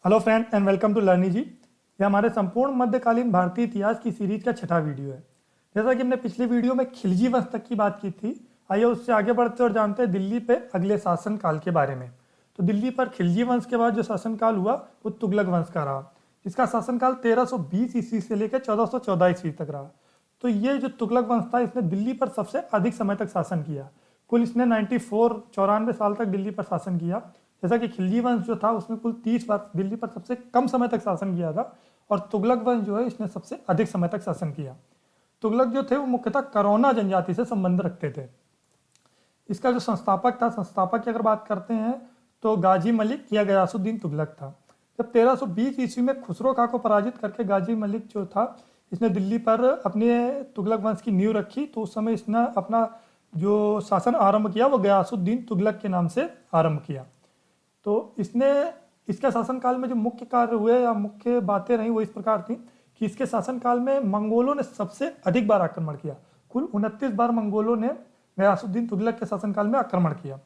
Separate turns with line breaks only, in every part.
Hello friend and welcome to learny जी। ये हमारे संपूर्ण मध्यकालीन भारतीय इतिहास की सीरीज का छठा वीडियो है। जैसा कि हमने पिछले वीडियो में खिलजी वंश तक की बात की थी, आइए उससे आगे बढ़ते और जानते हैं दिल्ली पे अगले शासन काल के बारे में। तो दिल्ली पर खिलजी वंश के बाद जो शासनकाल हुआ वो तुगलक वंश का रहा, जिसका शासनकाल 1320 ईस्वी से लेकर 1414 ईस्वी तक रहा। तो ये जो तुगलक वंश था इसने दिल्ली पर सबसे अधिक समय तक शासन किया। कुल इसने 94 साल तक दिल्ली पर शासन किया। जैसा कि खिलजी वंश जो था उसने कुल 30 वर्ष दिल्ली पर सबसे कम समय तक शासन किया था, और तुगलक वंश जो है इसने सबसे अधिक समय तक शासन किया। तुगलक जो थे वो मुख्यतः करोना जनजाति से संबंध रखते थे। इसका जो संस्थापक था, संस्थापक की अगर बात करते हैं तो गाजी मलिक या गयासुद्दीन तुगलक था। जब 1320 ईस्वी में खुसरो खां को पराजित करके गाजी मलिक जो था इसने दिल्ली पर अपने तुगलक वंश की नींव रखी, तो उस समय इसने अपना जो शासन आरंभ किया वो गयासुद्दीन तुगलक के नाम से आरंभ किया। तो इसने इसके शासनकाल में जो मुख्य कार्य हुए या मुख्य बातें रही वो इस प्रकार थी कि इसके शासनकाल में मंगोलों ने सबसे अधिक बार आक्रमण किया। कुल 29 बार मंगोलों ने गयासुद्दीन तुगलक के शासनकाल में आक्रमण किया।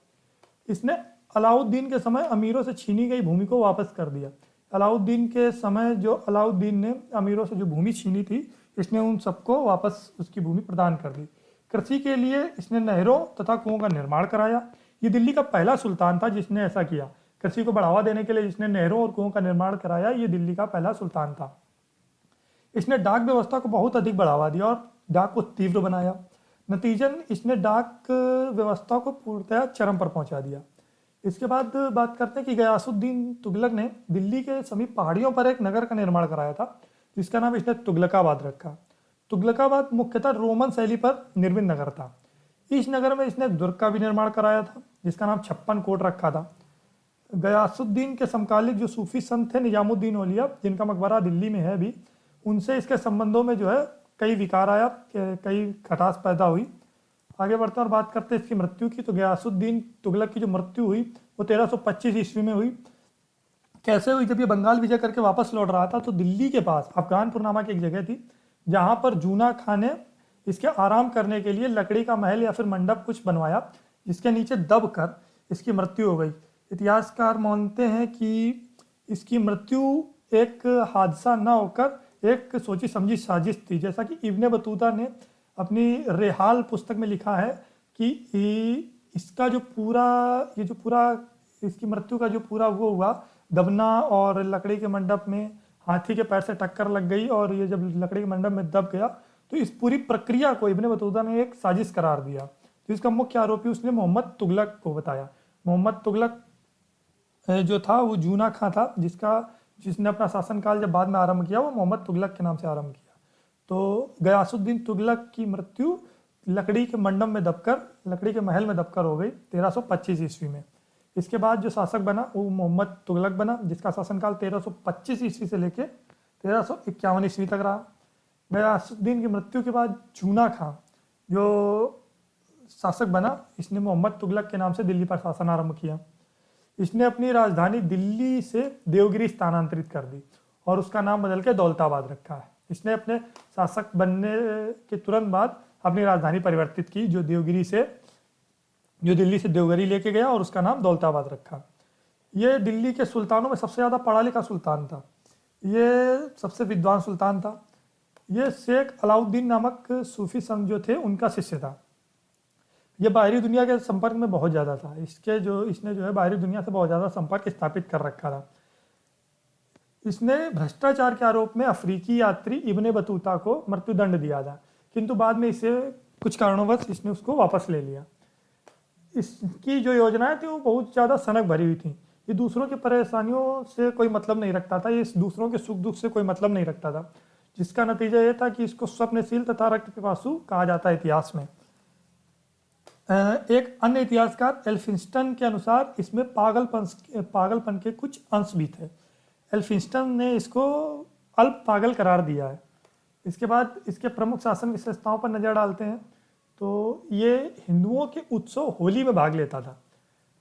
इसने अलाउद्दीन के समय अमीरों से छीनी गई भूमि को वापस कर दिया। अलाउद्दीन के समय जो अलाउद्दीन ने अमीरों से जो भूमि छीनी थी, इसने उन सबको वापस उसकी भूमि प्रदान कर दी। कृषि के लिए इसने नहरों तथा कुओं का निर्माण कराया। ये दिल्ली का पहला सुल्तान था जिसने ऐसा किया। कृषि को बढ़ावा देने के लिए जिसने नहरों और कुओं का निर्माण कराया, ये दिल्ली का पहला सुल्तान था। इसने डाक व्यवस्था को बहुत अधिक बढ़ावा दिया और डाक को तीव्र बनाया। नतीजन इसने डाक व्यवस्था को पूर्णतः चरम पर पहुंचा दिया। इसके बाद बात करते हैं कि गयासुद्दीन तुगलक ने दिल्ली के समीप पहाड़ियों पर एक नगर का निर्माण कराया था, जिसका नाम इसने तुगलकाबाद रखा। तुगलकाबाद मुख्यतः रोमन शैली पर निर्मित नगर था। इस नगर में इसने एक दुर्ग का भी निर्माण कराया था, जिसका नाम 56 कोट रखा था। गयासुद्दीन के समकालिक जो सूफी संत थे निजामुद्दीन औलिया, जिनका मकबरा दिल्ली में है भी, उनसे इसके संबंधों में जो है कई विकार आया, कई खटास पैदा हुई। आगे बढ़ते हैं और बात करते हैं इसकी मृत्यु की। तो गयासुद्दीन तुगलक की जो मृत्यु हुई वो 1325 ईस्वी में हुई। कैसे हुई? जब ये बंगाल विजय करके वापस लौट रहा था तो दिल्ली के पास अफगानपुर नामक एक जगह थी, जहाँ पर जूना खां ने इसके आराम करने के लिए लकड़ी का महल या फिर मंडप कुछ बनवाया, जिसके नीचे दब कर इसकी मृत्यु हो गई। इतिहासकार मानते हैं कि इसकी मृत्यु एक हादसा न होकर एक सोची समझी साजिश थी। जैसा कि इब्ने बतूता ने अपनी रेहाल पुस्तक में लिखा है कि इसका जो पूरा ये जो पूरा इसकी मृत्यु का जो पूरा वो हुआ, दबना और लकड़ी के मंडप में हाथी के पैर से टक्कर लग गई और ये जब लकड़ी के मंडप में दब गया, तो इस पूरी प्रक्रिया को इब्ने बतूता ने एक साजिश करार दिया। तो इसका मुख्य आरोपी उसने मोहम्मद तुगलक को बताया। मोहम्मद तुगलक जो था वो जूना खां था, जिसने अपना शासनकाल जब बाद में आरंभ किया वो मोहम्मद तुगलक के नाम से आरंभ किया। तो गयासुद्दीन तुगलक की मृत्यु लकड़ी के मंडप में दबकर, लकड़ी के महल में दबकर हो गई 1325 ईस्वी में। इसके बाद जो शासक बना वो मोहम्मद तुगलक बना, जिसका शासनकाल 1325 ईस्वी से लेकर 1351 ईस्वी तक रहा। गयासुद्दीन की मृत्यु के बाद जूना खां जो शासक बना, इसने मोहम्मद तुगलक के नाम से दिल्ली पर शासन आरंभ किया। इसने अपनी राजधानी दिल्ली से देवगिरी स्थानांतरित कर दी और उसका नाम बदल के दौलताबाद रखा है। इसने अपने शासक बनने के तुरंत बाद अपनी राजधानी परिवर्तित की, जो दिल्ली से देवगिरी लेके गया और उसका नाम दौलताबाद रखा। ये दिल्ली के सुल्तानों में सबसे ज़्यादा पढ़ा लिखा सुल्तान था। ये सबसे विद्वान सुल्तान था। ये शेख अलाउद्दीन नामक सूफी संत जो थे उनका शिष्य था। ये बाहरी दुनिया के संपर्क में बहुत ज़्यादा था। इसने जो है बाहरी दुनिया से बहुत ज़्यादा संपर्क स्थापित कर रखा था। इसने भ्रष्टाचार के आरोप में अफ्रीकी यात्री इब्ने बतूता को मृत्युदंड दिया था, किंतु बाद में इसे कुछ कारणों इसने उसको वापस ले लिया। इसकी जो योजनाएं थी वो बहुत ज़्यादा सनक भरी हुई थी। ये दूसरों की परेशानियों से कोई मतलब नहीं रखता था, ये दूसरों के सुख दुख से कोई मतलब नहीं रखता था, जिसका नतीजा ये था कि इसको स्वप्नशील तथा रक्त पिपासु कहा जाता है इतिहास में। एक अन्य इतिहासकार एल्फिंस्टन के अनुसार इसमें पागलपन के कुछ अंश भी थे। एल्फिंस्टन ने इसको अल्प पागल करार दिया है। इसके बाद इसके प्रमुख शासन विशेषताओं पर नज़र डालते हैं। तो ये हिंदुओं के उत्सव होली में भाग लेता था।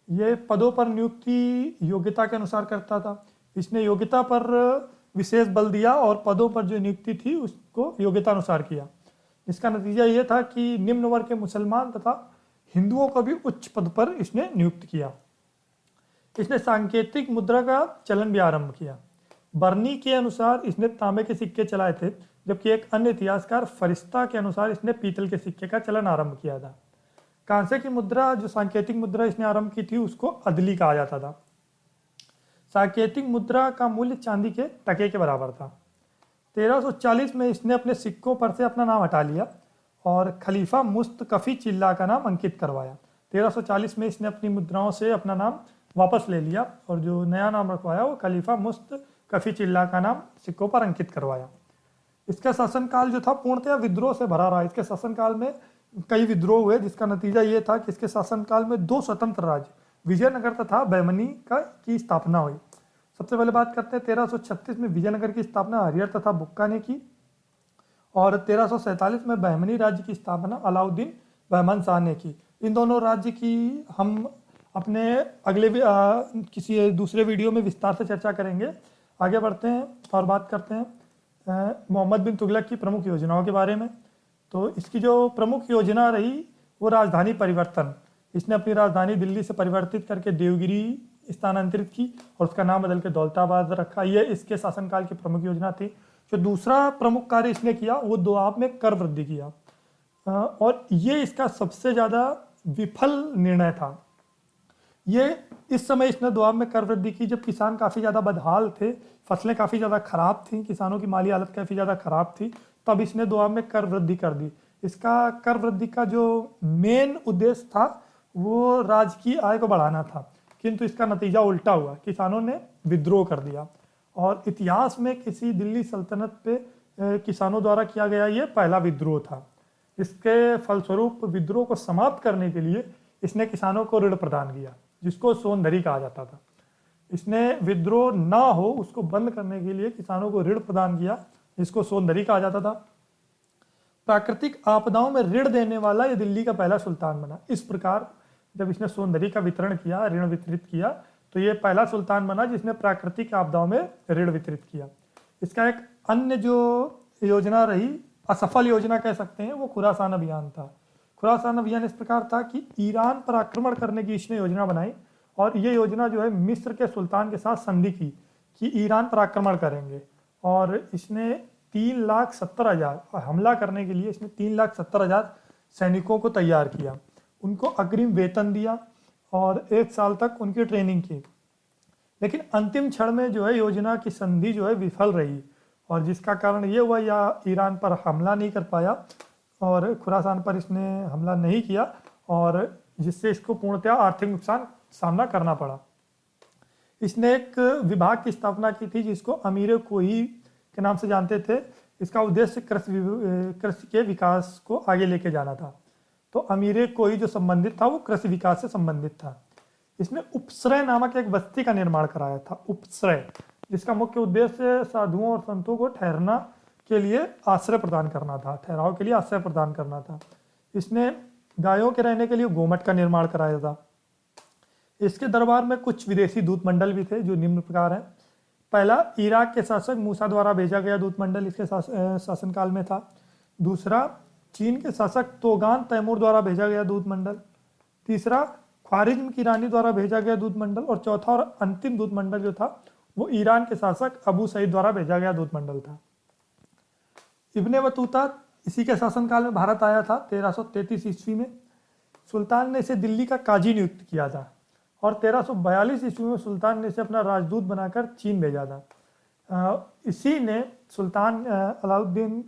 ये पदों पर नियुक्ति योग्यता के अनुसार करता था। इसने योग्यता पर विशेष बल दिया और पदों पर जो नियुक्ति थी उसको योग्यता अनुसार किया। इसका नतीजा ये था कि निम्न वर्ग के मुसलमान तथा हिंदुओं को भी उच्च पद पर इसने नियुक्त किया। इसने सांकेतिक मुद्रा का चलन भी आरंभ किया। बर्नी के अनुसार इसने तांबे के सिक्के चलाए थे, जबकि एक अन्य इतिहासकार फरिश्ता के अनुसार इसने पीतल के सिक्के का चलन आरंभ किया था। कांसे की मुद्रा, जो सांकेतिक मुद्रा इसने आरंभ की थी, उसको अदली कहा जाता था। सांकेतिक मुद्रा का मूल्य चांदी के टके के बराबर था। 1340 में इसने अपने सिक्कों पर से अपना नाम हटा लिया और खलीफा मुस्तकफी चिल्ला का नाम अंकित करवाया। 1340 में इसने अपनी मुद्राओं से अपना नाम वापस ले लिया और जो नया नाम रखवाया वो खलीफा मुस्तकफी चिल्ला का नाम सिक्कों पर अंकित करवाया। इसका शासनकाल जो था पूर्णतः विद्रोह से भरा रहा। इसके शासनकाल में कई विद्रोह हुए, जिसका नतीजा ये था कि इसके शासनकाल में 2 स्वतंत्र राज्य विजयनगर तथा बहमनी की स्थापना हुई। सबसे पहले बात करते हैं 1336 में विजयनगर की स्थापना हरिहर तथा बुक्का ने की और 1347 में बहमनी राज्य की स्थापना अलाउद्दीन बहमन शाह ने की। इन दोनों राज्य की हम अपने अगले किसी दूसरे वीडियो में विस्तार से चर्चा करेंगे। आगे बढ़ते हैं और बात करते हैं मोहम्मद बिन तुगलक की प्रमुख योजनाओं के बारे में। तो इसकी जो प्रमुख योजना रही वो राजधानी परिवर्तन। इसने अपनी राजधानी दिल्ली से परिवर्तित करके देवगिरी स्थानांतरित की और उसका नाम बदल के दौलताबाद रखा। ये इसके शासनकाल की प्रमुख योजना थी। जो दूसरा प्रमुख कार्य इसने किया वो दोआब में कर वृद्धि किया और ये इसका सबसे ज़्यादा विफल निर्णय था। ये इस समय इसने दोआब में कर वृद्धि की जब किसान काफ़ी ज़्यादा बदहाल थे, फसलें काफ़ी ज़्यादा खराब थी, किसानों की माली हालत काफ़ी ज़्यादा खराब थी, तब इसने दोआब में कर वृद्धि कर दी। इसका कर वृद्धि का जो मेन उद्देश्य था वो राज्य की आय को बढ़ाना था, किंतु इसका नतीजा उल्टा हुआ। किसानों ने विद्रोह कर दिया और इतिहास में किसी दिल्ली सल्तनत पे किसानों द्वारा किया गया ये पहला विद्रोह था। इसके फलस्वरूप विद्रोह को समाप्त करने के लिए इसने किसानों को ऋण प्रदान किया, जिसको सोनधरी कहा जाता था। इसने विद्रोह ना हो उसको बंद करने के लिए किसानों को ऋण प्रदान किया, जिसको सोनधरी कहा जाता था। प्राकृतिक आपदाओं में ऋण देने वाला ये दिल्ली का पहला सुल्तान बना। इस प्रकार जब इसने सोनधरी का वितरण किया, ऋण वितरित किया, तो ये पहला सुल्तान बना जिसने प्राकृतिक आपदाओं में ऋण वितरित किया। इसका एक अन्य जो योजना रही, असफल योजना कह सकते हैं, वो खुरासान अभियान था। खुरासान अभियान इस प्रकार था कि ईरान पर आक्रमण करने की इसने योजना बनाई और ये योजना जो है मिस्र के सुल्तान के साथ संधि की कि ईरान पर आक्रमण करेंगे और इसने 3,70,000 हमला करने के लिए इसने 3,70,000 सैनिकों को तैयार किया, उनको अग्रिम वेतन दिया और 1 साल तक उनकी ट्रेनिंग की। लेकिन अंतिम क्षण में जो है योजना की संधि जो है विफल रही और जिसका कारण ये हुआ या ईरान पर हमला नहीं कर पाया और खुरासान पर इसने हमला नहीं किया और जिससे इसको पूर्णतः आर्थिक नुकसान सामना करना पड़ा। इसने एक विभाग की स्थापना की थी जिसको अमीर कोही के नाम से जानते थे। इसका उद्देश्य कृषि के विकास को आगे लेके जाना था। तो अमीर कोही जो संबंधित था वो कृषि विकास से संबंधित था। इसने उपश्रय नामक एक बस्ती का निर्माण कराया था, उपश्रय, जिसका मुख्य उद्देश्य साधुओं और संतों को ठहरना के लिए आश्रय प्रदान करना था, ठहराव के लिए आश्रय प्रदान करना था। इसने गायों के रहने के लिए गोमठ का निर्माण कराया था। इसके दरबार में कुछ विदेशी दूत मंडल भी थे जो निम्न प्रकार हैं। पहला, इराक के शासक मूसा द्वारा भेजा गया दूत मंडल इसके शासनकाल में था। दूसरा, चीन के शासक तोगान तैमूर द्वारा भेजा गया दूत मंडल। तीसरा, ख्वारिज्म की रानी द्वारा भेजा गया दूत मंडल और चौथा और अंतिम दूत मंडल जो था वो ईरान के शासक अबू सईद द्वारा भेजा गया दूत मंडल था। इब्ने बतूता इसी के शासनकाल में भारत आया था 1333 ईस्वी में। सुल्तान ने इसे दिल्ली का काजी नियुक्त किया था और 1342 ईस्वी में सुल्तान ने इसे अपना राजदूत बनाकर चीन भेजा था। इसी ने सुल्तान अलाउद्दीन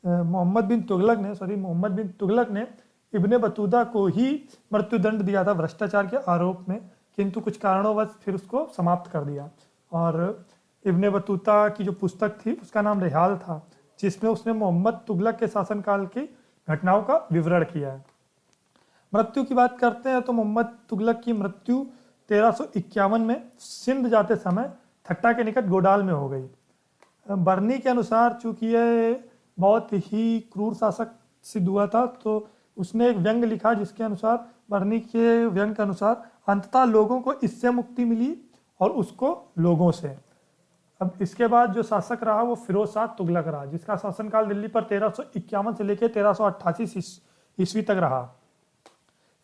मोहम्मद बिन तुगलक ने इब्ने बतूता को ही मृत्युदंड दिया था भ्रष्टाचार के आरोप में, किंतु कुछ कारणोंवश फिर उसको समाप्त कर दिया। और इब्ने बतूता की जो पुस्तक थी उसका नाम रिहाल था, जिसमें उसने मोहम्मद तुगलक के शासनकाल की घटनाओं का विवरण किया है। मृत्यु की बात करते हैं तो मोहम्मद तुगलक की मृत्यु 1351 में सिंध जाते समय थट्टा के निकट गोडाल में हो गई। बर्नी के अनुसार चूंकि यह बहुत ही क्रूर शासक सिद्ध हुआ था तो उसने एक व्यंग लिखा जिसके अनुसार, बर्नी के व्यंग के अनुसार, अंततः लोगों को इससे मुक्ति मिली और उसको लोगों से। अब इसके बाद जो शासक रहा वो फिरोज शाह तुगलक रहा, जिसका शासनकाल दिल्ली पर 1351 से लेकर 1388 ईस्वी तक रहा।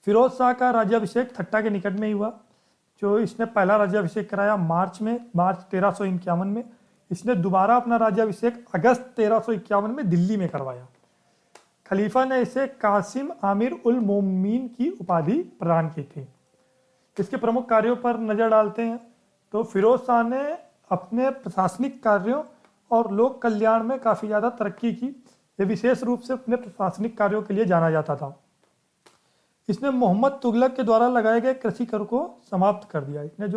फिरोज शाह का राज्याभिषेक थट्टा के निकट में ही हुआ। जो इसने पहला राज्याभिषेक कराया मार्च 1351 में। इसने दोबारा अपना राज्याभिषेक अगस्त 1351 में दिल्ली में करवाया। खलीफा ने इसे कासिम आमिर उल मोमिन की उपाधि प्रदान की थी। इसके प्रमुख कार्यों पर नज़र डालते हैं तो फिरोज शाह ने अपने प्रशासनिक कार्यों और लोक कल्याण में काफ़ी ज़्यादा तरक्की की। ये विशेष रूप से अपने प्रशासनिक कार्यों के लिए जाना जाता था। इसने मोहम्मद तुगलक के द्वारा लगाए गए कृषि कर को समाप्त कर दिया। इसने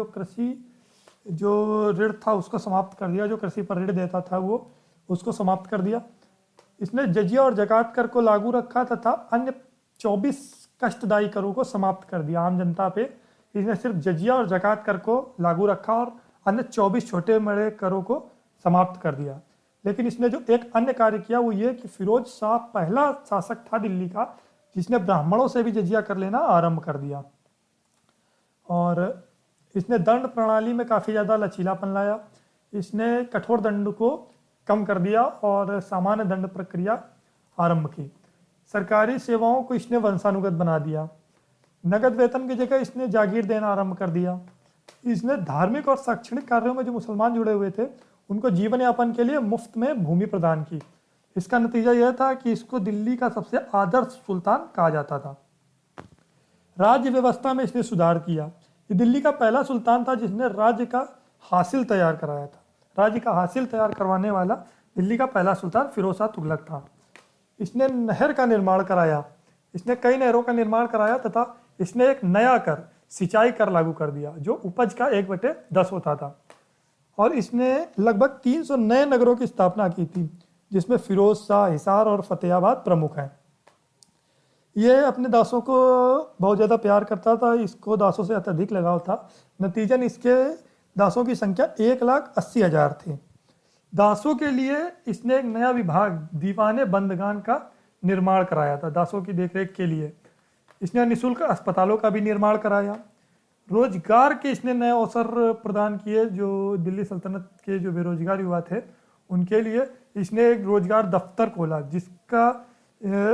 जो ऋण था उसको समाप्त कर दिया, जो कृषि पर ऋण देता था वो उसको समाप्त कर दिया। इसने जजिया और जकात कर को लागू रखा तथा अन्य 24 कष्टदायी करों को समाप्त कर दिया। आम जनता पे इसने सिर्फ जजिया और जकात कर को लागू रखा और अन्य 24 छोटे बड़े करों को समाप्त कर दिया। लेकिन इसने जो एक अन्य कार्य किया वो ये कि फिरोज शाह पहला शासक था दिल्ली का जिसने ब्राह्मणों से भी जजिया कर लेना आरंभ कर दिया। और इसने दंड प्रणाली में काफ़ी ज़्यादा लचीलापन लाया। इसने कठोर दंड को कम कर दिया और सामान्य दंड प्रक्रिया आरंभ की। सरकारी सेवाओं को इसने वंशानुगत बना दिया। नगद वेतन की जगह इसने जागीर देना आरंभ कर दिया। इसने धार्मिक और शैक्षणिक कार्यों में जो मुसलमान जुड़े हुए थे उनको जीवन यापन के लिए मुफ्त में भूमि प्रदान की। इसका नतीजा यह था कि इसको दिल्ली का सबसे आदर्श सुल्तान कहा जाता था। राज्य व्यवस्था में इसने सुधार किया। ये दिल्ली का पहला सुल्तान था जिसने राज्य का हासिल तैयार कराया था। राज्य का हासिल तैयार करवाने वाला दिल्ली का पहला सुल्तान फिरोज शाह तुगलक था। इसने नहर का निर्माण कराया। इसने कई नहरों का निर्माण कराया तथा इसने एक नया कर सिंचाई कर लागू कर दिया जो उपज का 1/10 होता था। और इसने लगभग 300 नए नगरों की स्थापना की थी जिसमें फिरोज शाह, हिसार और फतेहाबाद प्रमुख हैं। ये अपने दासों को बहुत ज़्यादा प्यार करता था। इसको दासों से अत्यधिक लगाव था। नतीजन इसके दासों की संख्या 1,80,000 थी। दासों के लिए इसने एक नया विभाग दीवाने बंदगान का निर्माण कराया था। दासों की देखरेख के लिए इसने निःशुल्क अस्पतालों का भी निर्माण कराया। रोजगार के इसने नए अवसर प्रदान किए। जो दिल्ली सल्तनत के जो बेरोजगार युवा थे उनके लिए इसने एक रोजगार दफ्तर खोला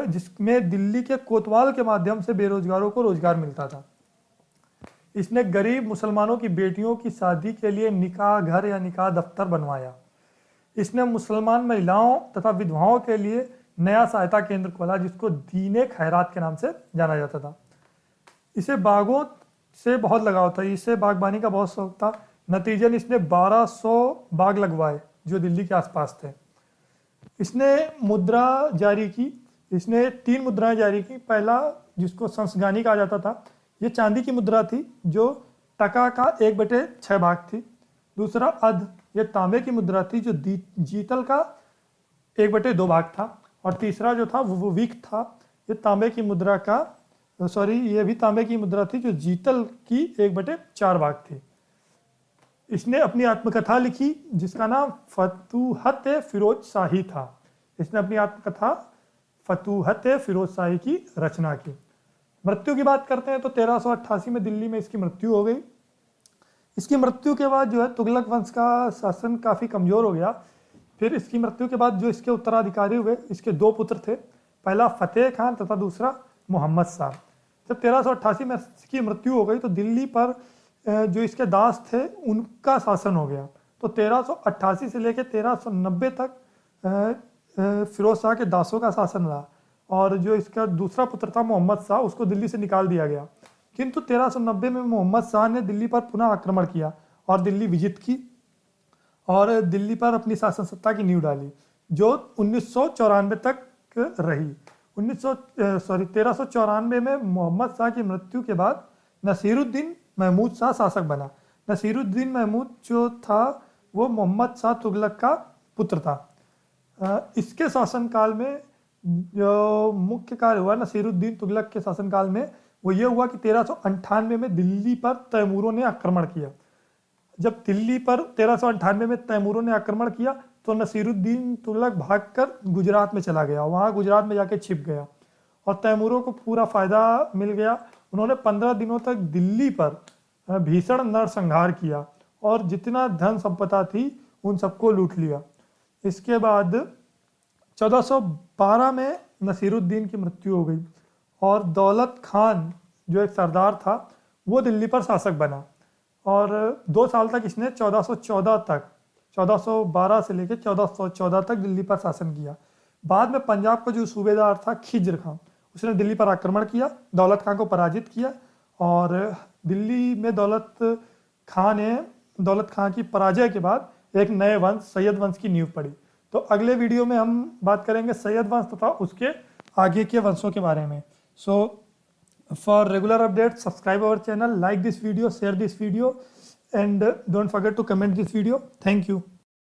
जिसमें दिल्ली के कोतवाल के माध्यम से बेरोजगारों को रोजगार मिलता था। इसने गरीब मुसलमानों की बेटियों की शादी के लिए निकाह घर या निकाह दफ्तर बनवाया। इसने मुसलमान महिलाओं तथा विधवाओं के लिए नया सहायता केंद्र खोला जिसको दीने खैरात के नाम से जाना जाता था। इसे बागों से बहुत लगाव था। इसे बागबानी का बहुत शौक था। नतीजन इसने 1200 बाग लगवाए जो दिल्ली के आसपास थे। इसने मुद्रा जारी की। इसने 3 मुद्राएं जारी की। पहला जिसको संसगानी कहा जाता था, ये चांदी की मुद्रा थी जो टका का 1/6 भाग थी। दूसरा अध, ये तांबे की मुद्रा थी जो जीतल का 1/2 भाग था। और तीसरा जो था वो वीक था। ये तांबे की मुद्रा का ये भी तांबे की मुद्रा थी जो जीतल की 1/4 भाग थी। इसने अपनी आत्मकथा लिखी जिसका नाम फतूहत फिरोज शाही था। इसने अपनी आत्मकथा फतूहत फिरोज शाही की रचना की। मृत्यु की बात करते हैं तो 1388 में दिल्ली में इसकी मृत्यु हो गई। इसकी मृत्यु के बाद जो है तुगलक वंश का शासन काफ़ी कमज़ोर हो गया। फिर इसकी मृत्यु के बाद जो इसके उत्तराधिकारी हुए, इसके 2 पुत्र थे, पहला फतेह खान तथा दूसरा मोहम्मद शाह। जब 1388 में इसकी मृत्यु हो गई तो दिल्ली पर जो इसके दास थे उनका शासन हो गया। तो 1388 से लेकर 1390 तक फिरोज शाह के दासों का शासन रहा। और जो इसका दूसरा पुत्र था मोहम्मद शाह, उसको दिल्ली से निकाल दिया गया। किंतु 1390 में मोहम्मद शाह ने दिल्ली पर पुनः आक्रमण किया और दिल्ली विजित की और दिल्ली पर अपनी शासन सत्ता की नींव डाली जो 1994 तक रही। 1394 में मोहम्मद शाह की मृत्यु के बाद नसीरुद्दीन महमूद शाह शासक बना। नसीरुद्दीन महमूद जो था वो मोहम्मद शाह तुगलक का पुत्र था। इसके शासनकाल में जो मुख्य कार्य हुआ नसीरुद्दीन तुगलक के शासनकाल में वो ये हुआ कि 1398 में दिल्ली पर तैमूरों ने आक्रमण किया। जब दिल्ली पर 1398 में तैमूरों ने आक्रमण किया तो नसीरुद्दीन तुगलक भागकर गुजरात में चला गया। वहाँ गुजरात में जाके छिप गया और तैमूरों को पूरा फ़ायदा मिल गया। उन्होंने 15 दिनों तक दिल्ली पर भीषण नरसंहार किया और जितना धन संपदा थी उन सबको लूट लिया। इसके बाद 1412 में नसीरुद्दीन की मृत्यु हो गई और दौलत खान जो एक सरदार था वो दिल्ली पर शासक बना। और 2 साल तक इसने 1412 से लेकर 1414 तक दिल्ली पर शासन किया। बाद में पंजाब का जो सूबेदार था खिज्र खां, उसने दिल्ली पर आक्रमण किया, दौलत खां को पराजित किया और दिल्ली में दौलत खां की पराजय के बाद एक नए वंश सैयद वंश की नींव पड़ी। तो अगले वीडियो में हम बात करेंगे सैयद वंश तथा उसके आगे के वंशों के बारे में। So for regular update subscribe our channel, like this video, share this video and don't forget to comment this video. Thank you.